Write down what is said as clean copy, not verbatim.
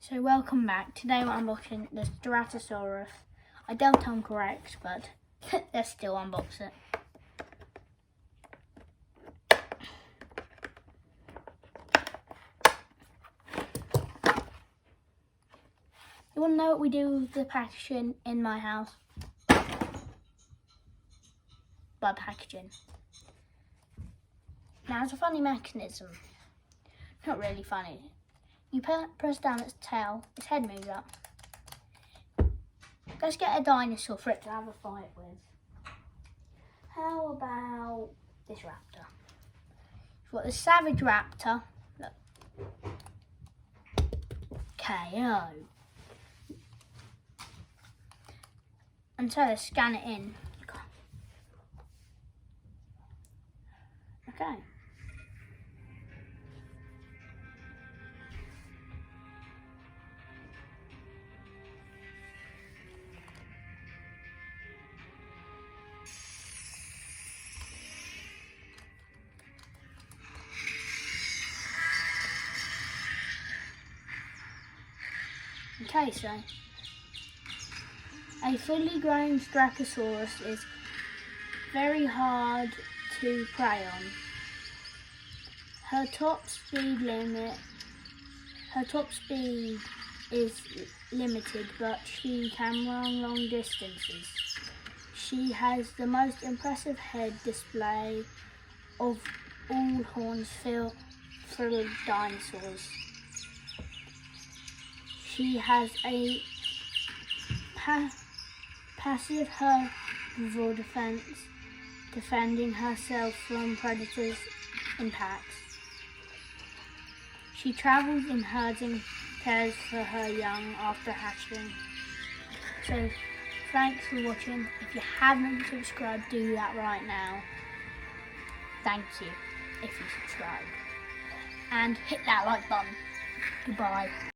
So welcome back. Today we're unboxing the Styracosaurus. I doubt I'm correct, but let's still unbox it. You want to know what we do with the packaging in my house? By packaging. Now it's a funny mechanism. Not really funny. You press down its tail, its head moves up. Let's get a dinosaur for it to have a fight with. How about this raptor? We've got the savage raptor. Look. KO. And so let's scan it in. Okay. Okay, so a fully grown Styracosaurus is very hard to prey on. Her top speed is limited, but she can run long distances. She has the most impressive head display of all horns filled with dinosaurs. She has a passive herbivore defense, defending herself from predators in packs. She travels in herds and cares for her young after hatching. So, thanks for watching. If you haven't subscribed, do that right now. Thank you if you subscribe. And hit that like button. Goodbye.